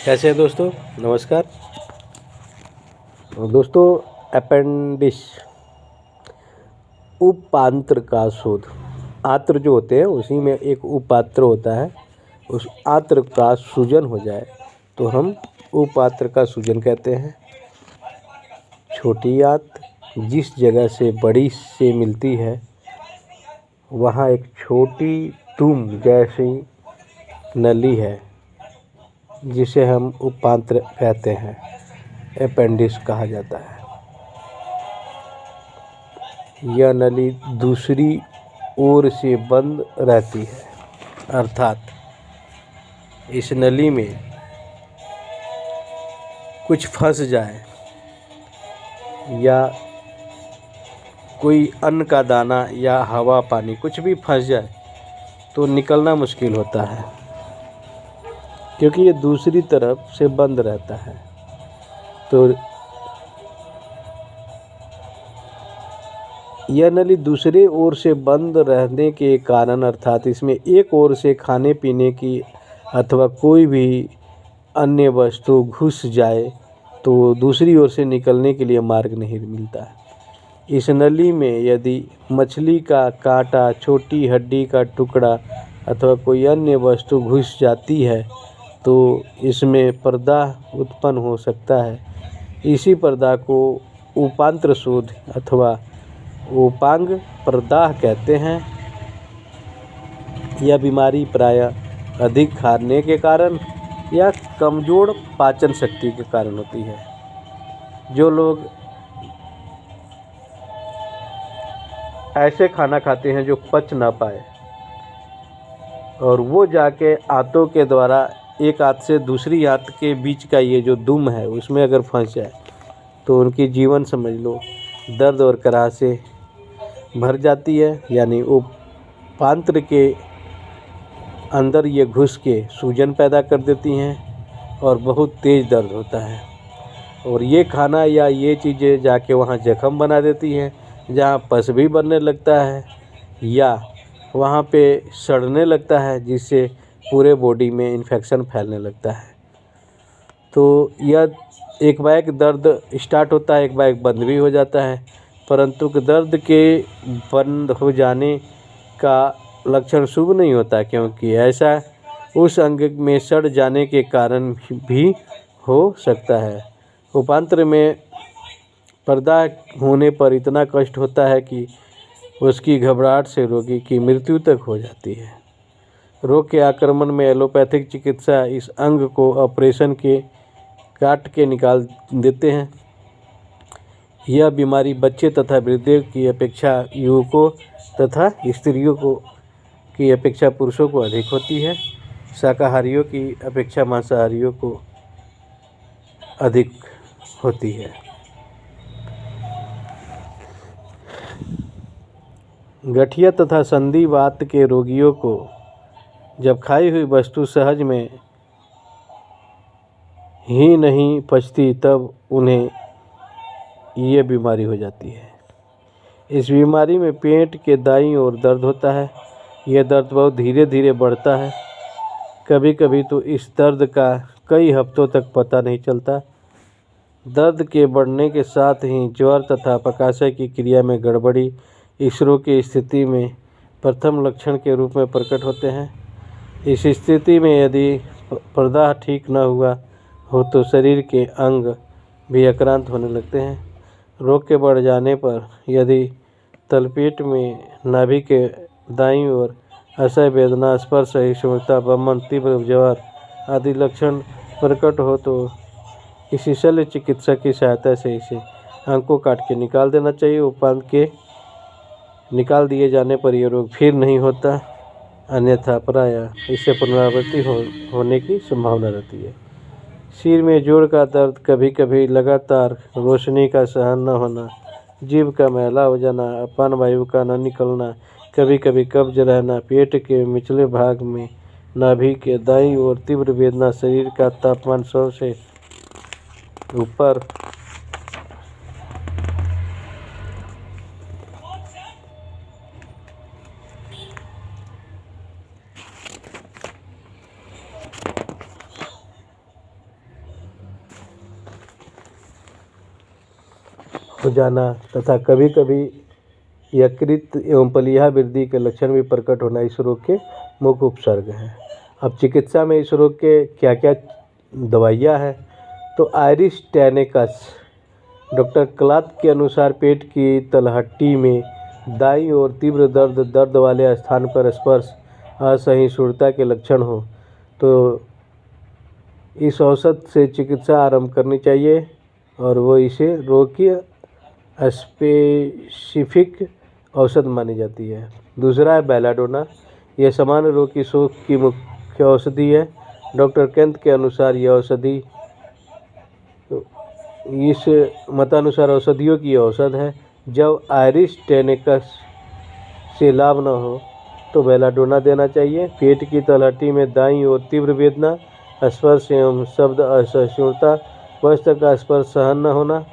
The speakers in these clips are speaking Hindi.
कैसे हैं दोस्तों? नमस्कार। दोस्तों, अपेंडिक्स उपांत्र का शोध। आंत्र जो होते हैं उसी में एक उपात्र होता है। उस आंत्र का सूजन हो जाए तो हम उपात्र का सूजन कहते हैं। छोटी आंत जिस जगह से बड़ी से मिलती है वहाँ एक छोटी तुम जैसी नली है जिसे हम उपांत्र कहते हैं, अपेंडिक्स कहा जाता है। यह नली दूसरी ओर से बंद रहती है, अर्थात इस नली में कुछ फंस जाए या कोई अन्न का दाना या हवा पानी कुछ भी फंस जाए तो निकलना मुश्किल होता है, क्योंकि ये दूसरी तरफ से बंद रहता है। तो यह नली दूसरे ओर से बंद रहने के कारण, अर्थात इसमें एक ओर से खाने पीने की अथवा कोई भी अन्य वस्तु घुस जाए तो दूसरी ओर से निकलने के लिए मार्ग नहीं मिलता है। इस नली में यदि मछली का कांटा, छोटी हड्डी का टुकड़ा अथवा कोई अन्य वस्तु घुस जाती है तो इसमें प्रदाह उत्पन्न हो सकता है। इसी प्रदाह को उपांत्र शोथ अथवा उपांग प्रदाह कहते हैं। यह बीमारी प्रायः अधिक खाने के कारण या कमज़ोर पाचन शक्ति के कारण होती है। जो लोग ऐसे खाना खाते हैं जो पच ना पाए और वो जाके आंतों के द्वारा एक आंत से दूसरी आंत के बीच का ये जो दुम है उसमें अगर फंस जाए तो उनकी जीवन समझ लो दर्द और कराह से भर जाती है। यानी उपांत्र के अंदर ये घुस के सूजन पैदा कर देती हैं और बहुत तेज़ दर्द होता है। और ये खाना या ये चीज़ें जाके वहाँ जख्म बना देती हैं, जहाँ पस भी बनने लगता है या वहाँ पे सड़ने लगता है, जिससे पूरे बॉडी में इन्फेक्शन फैलने लगता है। तो यह एक बार दर्द स्टार्ट होता है, एक बार बंद भी हो जाता है, परंतु दर्द के बंद हो जाने का लक्षण शुभ नहीं होता, क्योंकि ऐसा उस अंग में सड़ जाने के कारण भी हो सकता है। उपांत्र में प्रदाह होने पर इतना कष्ट होता है कि उसकी घबराहट से रोगी की मृत्यु तक हो जाती है। रोग के आक्रमण में एलोपैथिक चिकित्सा इस अंग को ऑपरेशन के काट के निकाल देते हैं। यह बीमारी बच्चे तथा वृद्धों की अपेक्षा युवकों तथा स्त्रियों को की अपेक्षा पुरुषों को अधिक होती है। शाकाहारियों की अपेक्षा मांसाहारियों को अधिक होती है। गठिया तथा संधिवात के रोगियों को जब खाई हुई वस्तु सहज में ही नहीं पचती तब उन्हें ये बीमारी हो जाती है। इस बीमारी में पेट के दाईं ओर दर्द होता है। यह दर्द बहुत धीरे धीरे बढ़ता है, कभी कभी तो इस दर्द का कई हफ्तों तक पता नहीं चलता। दर्द के बढ़ने के साथ ही ज्वर तथा पकाशय की क्रिया में गड़बड़ी इस रोग की स्थिति में प्रथम लक्षण के रूप में प्रकट होते हैं। इस स्थिति में यदि प्रदाह ठीक न हुआ हो तो शरीर के अंग भी आक्रांत होने लगते हैं। रोग के बढ़ जाने पर यदि तलपेट में नाभि के दाईं ओर असह्य वेदना, स्पर्श, असहिष्णुता, वमन, तीव्र ज्वर आदि लक्षण प्रकट हो तो किसी शल्य चिकित्सक की सहायता से इसे अंग को काट के निकाल देना चाहिए। उपांत के निकाल दिए जाने पर यह रोग फिर नहीं होता, अन्यथा प्रायः इससे पुनरावृत्ति होने की संभावना रहती है। सिर में जोड़ का दर्द, कभी कभी लगातार रोशनी का सहन न होना, जीभ का मैला हो जाना, अपान वायु का न निकलना, कभी कभी कब्ज रहना, पेट के निचले भाग में नाभि के दाईं ओर तीव्र वेदना, शरीर का तापमान 100 से ऊपर, हो जाना तथा कभी कभी यकृत एवं प्लीहा वृद्धि के लक्षण भी प्रकट होना इस रोग के मुख्य उपसर्ग हैं। अब चिकित्सा में इस रोग के क्या क्या दवाइयाँ हैं, तो आयरिस टैनिकस डॉक्टर क्लॉथ के अनुसार पेट की तलहटी में दाईं ओर तीव्र दर्द वाले स्थान पर स्पर्श असहिष्णुता के लक्षण हो तो इस औषध से चिकित्सा आरंभ करनी चाहिए और वो इसे रोग की स्पेसिफिक औषध मानी जाती है। दूसरा है बेलाडोना, यह सामान्य रोग की शोक की मुख्य औषधि है। डॉक्टर केंत के अनुसार यह औषधि इस मतानुसार औषधियों की औषध है। जब आयरिस टैनिकस से लाभ न हो तो बेलाडोना देना चाहिए। पेट की तलहटी में दाईं ओर तीव्र वेदना, स्पर्श एवं शब्द असहिष्णुता, वस्त्र का स्पर्श सहन न होना,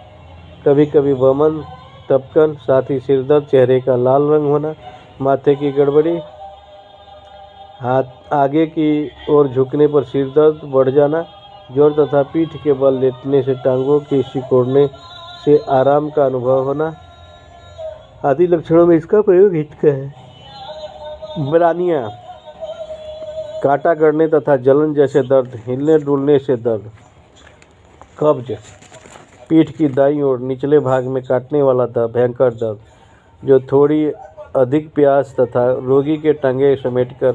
कभी कभी वमन, टपकन, साथ ही सिरदर्द, चेहरे का लाल रंग होना, माथे की गड़बड़ी, हाथ आगे की ओर झुकने पर सिरदर्द बढ़ जाना, जोर तथा पीठ के बल लेटने से टांगों के सिकुड़ने से आराम का अनुभव होना आदि लक्षणों में इसका प्रयोग हित है। ब्रानिया, कांटा गड़ने तथा जलन जैसे दर्द, हिलने डुलने से दर्द, कब्ज, पीठ की दाईं ओर निचले भाग में काटने वाला दर्द, भयंकर दर्द जो थोड़ी अधिक प्यास तथा रोगी के टांगे समेटकर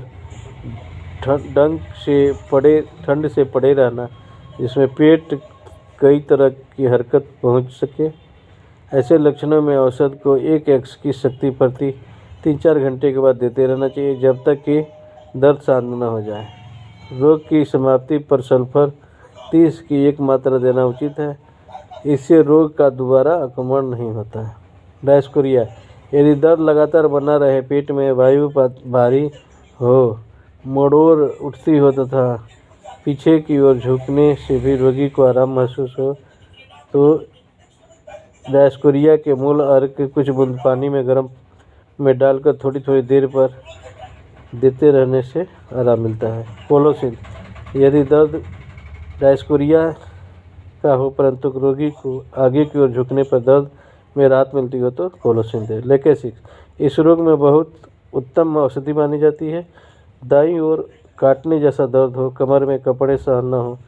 ठंड से पड़े रहना, जिसमें पेट कई तरह की हरकत पहुंच सके। ऐसे लक्षणों में औषध को 1x की शक्ति प्रति 3-4 घंटे के बाद देते रहना चाहिए जब तक कि दर्द शांत न हो जाए। रोग की समाप्ति पर सल्फर 30 की एक मात्रा देना उचित है, इससे रोग का दोबारा आक्रमण नहीं होता है। डायस्कोरिया, यदि दर्द लगातार बना रहे, पेट में वायु भारी हो, मड़ोर उठती हो तथा पीछे की ओर झुकने से भी रोगी को आराम महसूस हो तो डायस्कोरिया के मूल अर्क कुछ बूंद पानी में गर्म में डालकर थोड़ी थोड़ी देर पर देते रहने से आराम मिलता है। कोलोसिन, यदि दर्द डायस्कोरिया का हो परंतु रोगी को आगे की ओर झुकने पर दर्द में राहत मिलती हो तो कोलोसिन दे। लेकेसिस, इस रोग में बहुत उत्तम औषधि मानी जाती है। दाईं ओर काटने जैसा दर्द हो, कमर में कपड़े सहन न हो,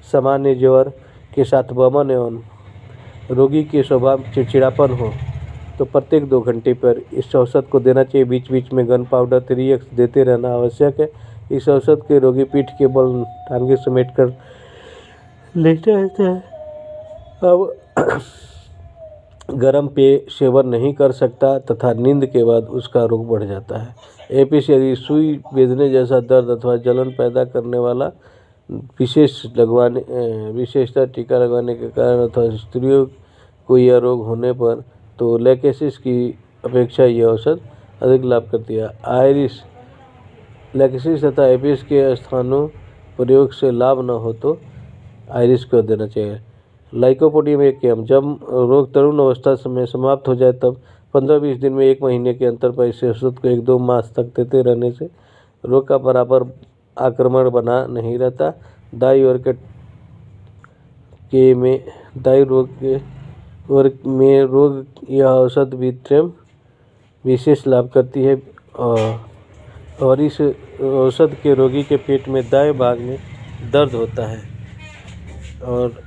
सामान्य ज्वर के साथ वमन एवं रोगी के स्वभाव चिड़चिड़ापन हो तो प्रत्येक 2 घंटे पर इस औषध को देना चाहिए। बीच बीच में गन पाउडर 3x देते रहना आवश्यक है। इस औषध के रोगी पीठ के बल टांगे समेट कर लेटा रहता है। अब गर्म पेय सेवन नहीं कर सकता तथा नींद के बाद उसका रोग बढ़ जाता है। एपिस, यदि सुई बेधने जैसा दर्द अथवा जलन पैदा करने वाला विशेषतः टीका लगवाने के कारण अथवा स्त्रियों को यह रोग होने पर तो लेकेसिस की अपेक्षा यह औषध अधिक लाभ करती है। आयरिस, लेकेसिस तथा एपिस के स्थानों प्रयोग से लाभ न हो तो आयरिस को देना चाहिए। लाइकोपोडियम एक्केयम, जब रोग तरुण अवस्था में समाप्त हो जाए तब 15-20 दिन में 1 महीने के अंतर पर इस औषध को 1-2 मास तक देते रहने से रोग का बराबर आक्रमण बना नहीं रहता। दाई रोग यह औषध वित्रम विशेष लाभ करती है और इस औषध के रोगी के पेट में दाएं भाग में दर्द होता है और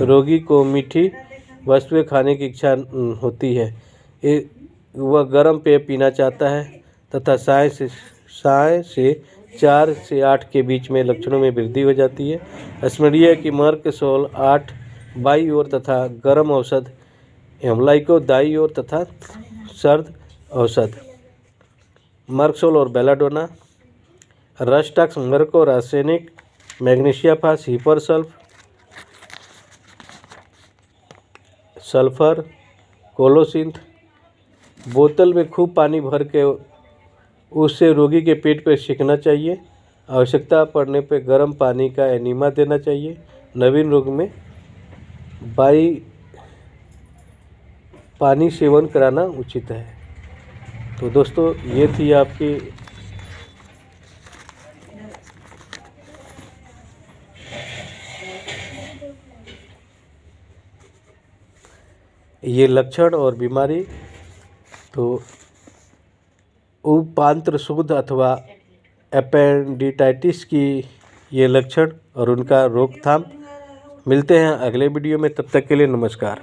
रोगी को मीठी वस्तुएं खाने की इच्छा होती है। वह गर्म पेय पीना चाहता है तथा साय से 4 से 8 के बीच में लक्षणों में वृद्धि हो जाती है। स्मरणीय कि मर्कसोल 8 बाई ओर तथा गर्म औषध एवं लाइको दाई ओर तथा सर्द औषध। मर्कसोल और बेलाडोना, रस्टक्स, मर्को, रासायनिक, मैग्नीशिया फास, हिपर सल्फर, कोलोसिन। बोतल में खूब पानी भर के उससे रोगी के पेट पर छिड़कना चाहिए। आवश्यकता पड़ने पर गर्म पानी का एनीमा देना चाहिए। नवीन रोग में पानी सेवन कराना उचित है। तो दोस्तों ये थी आपकी ये लक्षण और बीमारी तो उपांत्र शोथ अथवा एपेंडिटाइटिस की ये लक्षण और उनका रोकथाम। मिलते हैं अगले वीडियो में, तब तक के लिए नमस्कार।